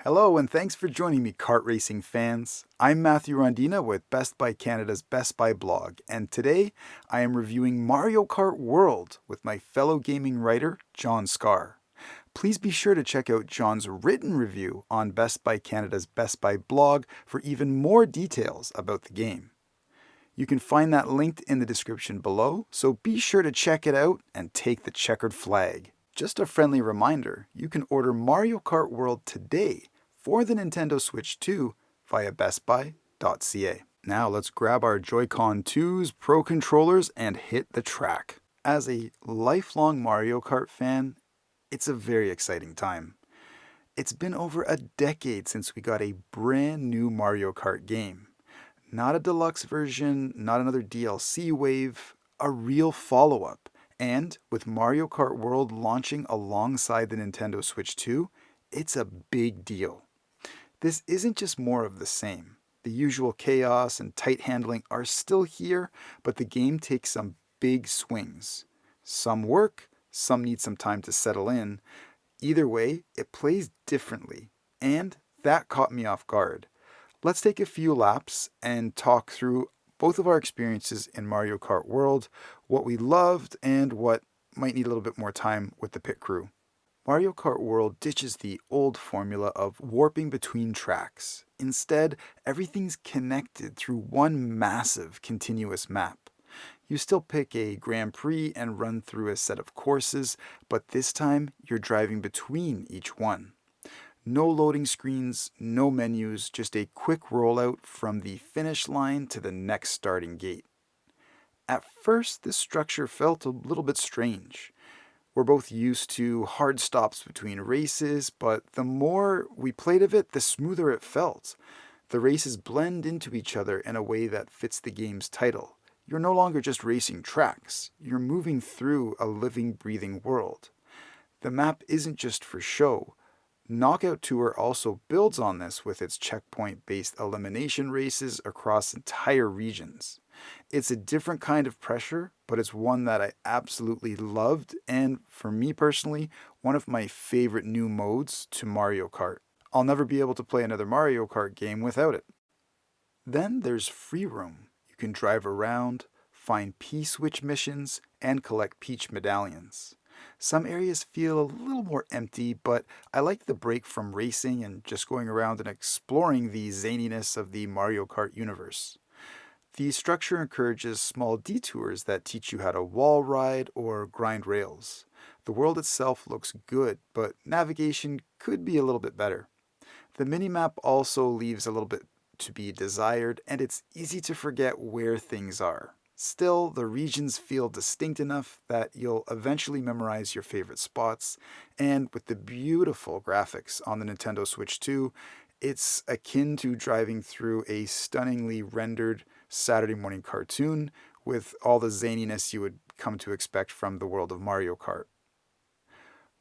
Hello, and thanks for joining me, kart racing fans. I'm Matthew Rondina with Best Buy Canada's Best Buy blog, and today I am reviewing Mario Kart World with my fellow gaming writer, John Scar. Please be sure to check out John's written review on Best Buy Canada's Best Buy blog for even more details about the game. You can find that linked in the description below, so be sure to check it out and take the checkered flag. Just a friendly reminder, you can order Mario Kart World today for the Nintendo Switch 2 via bestbuy.ca. Now let's grab our Joy-Con 2's Pro controllers and hit the track. As a lifelong Mario Kart fan, it's a very exciting time. It's been over a decade since we got a brand new Mario Kart game. Not a deluxe version, not another DLC wave, a real follow-up. And with Mario Kart World launching alongside the Nintendo Switch 2, it's a big deal. This isn't just more of the same. The usual chaos and tight handling are still here, but the game takes some big swings. Some work, some need some time to settle in. Either way, it plays differently, and that caught me off guard. Let's take a few laps and talk through both of our experiences in Mario Kart World, what we loved and what might need a little bit more time with the pit crew. Mario Kart World ditches the old formula of warping between tracks. Instead, everything's connected through one massive continuous map. You still pick a Grand Prix and run through a set of courses, but this time you're driving between each one. No loading screens, no menus, just a quick rollout from the finish line to the next starting gate. At first, this structure felt a little bit strange. We're both used to hard stops between races, but the more we played of it, the smoother it felt. The races blend into each other in a way that fits the game's title. You're no longer just racing tracks, you're moving through a living, breathing world. The map isn't just for show. Knockout Tour also builds on this with its checkpoint-based elimination races across entire regions. It's a different kind of pressure, but it's one that I absolutely loved, and for me personally, one of my favorite new modes to Mario Kart. I'll never be able to play another Mario Kart game without it. Then there's Free Roam. You can drive around, find P-switch missions, and collect Peach medallions. Some areas feel a little more empty, but I like the break from racing and just going around and exploring the zaniness of the Mario Kart universe. The structure encourages small detours that teach you how to wall ride or grind rails. The world itself looks good, but navigation could be a little bit better. The minimap also leaves a little bit to be desired, and it's easy to forget where things are. Still, the regions feel distinct enough that you'll eventually memorize your favorite spots, and with the beautiful graphics on the Nintendo Switch 2, it's akin to driving through a stunningly rendered Saturday morning cartoon with all the zaniness you would come to expect from the world of Mario Kart.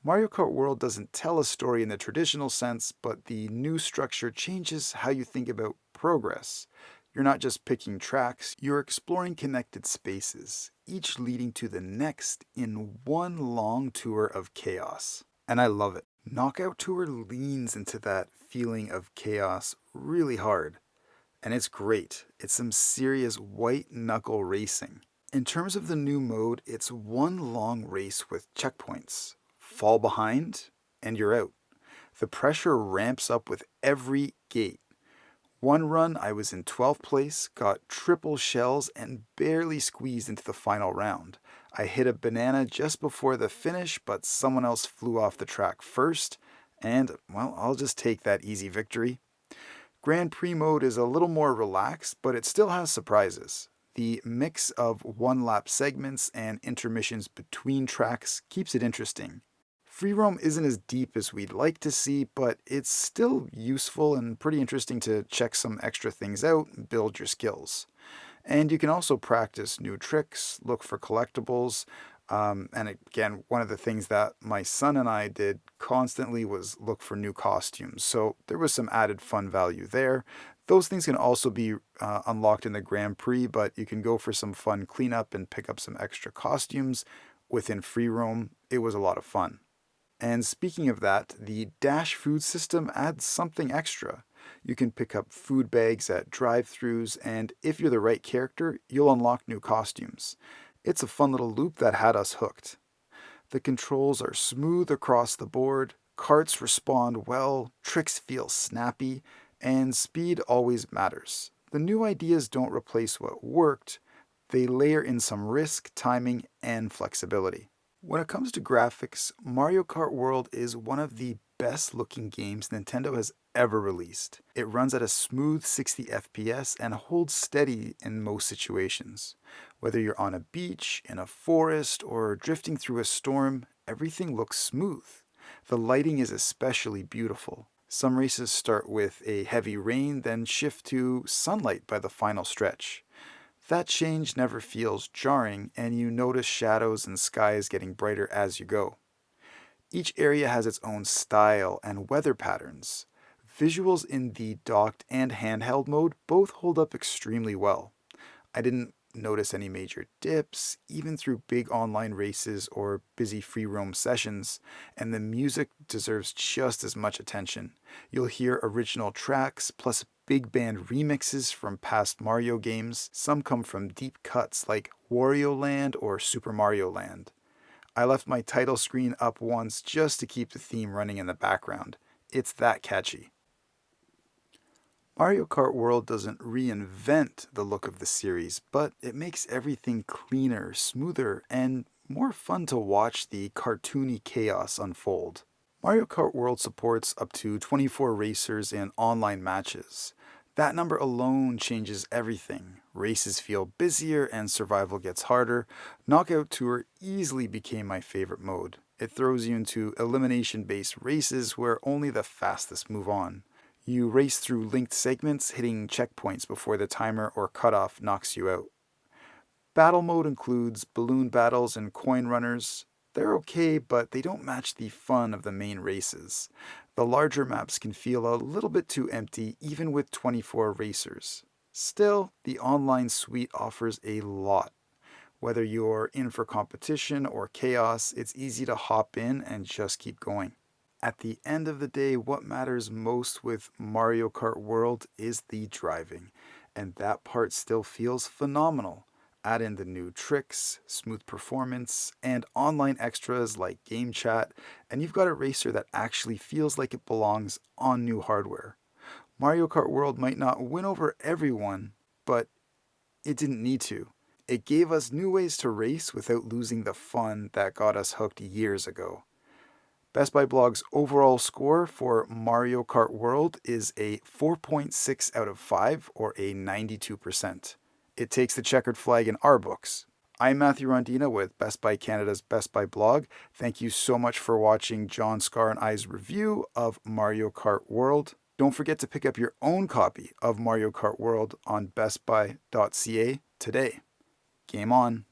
Mario Kart World doesn't tell a story in the traditional sense, but the new structure changes how you think about progress. You're not just picking tracks, you're exploring connected spaces, each leading to the next in one long tour of chaos. And I love it. Knockout Tour leans into that feeling of chaos really hard. And it's great. It's some serious white-knuckle racing. In terms of the new mode, it's one long race with checkpoints. Fall behind, and you're out. The pressure ramps up with every gate. One run, I was in 12th place, got triple shells, and barely squeezed into the final round. I hit a banana just before the finish, but someone else flew off the track first, and, well, I'll just take that easy victory. Grand Prix mode is a little more relaxed, but it still has surprises. The mix of one-lap segments and intermissions between tracks keeps it interesting. Free roam isn't as deep as we'd like to see, but it's still useful and pretty interesting to check some extra things out and build your skills. And you can also practice new tricks, look for collectibles, and again, one of the things that my son and I did constantly was look for new costumes. So there was some added fun value there. Those things can also be unlocked in the Grand Prix, but you can go for some fun cleanup and pick up some extra costumes within free roam. It was a lot of fun. And speaking of that, the Dash food system adds something extra. You can pick up food bags at drive-thrus, and if you're the right character, you'll unlock new costumes. It's a fun little loop that had us hooked. The controls are smooth across the board, carts respond well, tricks feel snappy, and speed always matters. The new ideas don't replace what worked, they layer in some risk, timing, and flexibility. When it comes to graphics, Mario Kart World is one of the best looking games Nintendo has ever released. It runs at a smooth 60 FPS and holds steady in most situations. Whether you're on a beach, in a forest, or drifting through a storm, everything looks smooth. The lighting is especially beautiful. Some races start with a heavy rain, then shift to sunlight by the final stretch. That change never feels jarring, and you notice shadows and skies getting brighter as you go. Each area has its own style and weather patterns. Visuals in the docked and handheld mode both hold up extremely well. I didn't notice any major dips, even through big online races or busy free roam sessions, and the music deserves just as much attention. You'll hear original tracks plus big band remixes from past Mario games. Some come from deep cuts like Wario Land or Super Mario Land. I left my title screen up once just to keep the theme running in the background. It's that catchy. Mario Kart World doesn't reinvent the look of the series, but it makes everything cleaner, smoother, and more fun to watch the cartoony chaos unfold. Mario Kart World supports up to 24 racers in online matches. That number alone changes everything. Races feel busier and survival gets harder. Knockout Tour easily became my favorite mode. It throws you into elimination-based races where only the fastest move on. You race through linked segments, hitting checkpoints before the timer or cutoff knocks you out. Battle mode includes balloon battles and coin runners. They're okay, but they don't match the fun of the main races. The larger maps can feel a little bit too empty even with 24 racers. Still, the online suite offers a lot. Whether you're in for competition or chaos, it's easy to hop in and just keep going. At the end of the day, what matters most with Mario Kart World is the driving, and that part still feels phenomenal. Add in the new tricks, smooth performance, and online extras like game chat, and you've got a racer that actually feels like it belongs on new hardware. Mario Kart World might not win over everyone, but it didn't need to. It gave us new ways to race without losing the fun that got us hooked years ago. Best Buy Blog's overall score for Mario Kart World is a 4.6 out of 5 or a 92%. It takes the checkered flag in our books. I'm Matthew Rondina with Best Buy Canada's Best Buy Blog. Thank you so much for watching John Scar and I's review of Mario Kart World. Don't forget to pick up your own copy of Mario Kart World on bestbuy.ca today. Game on.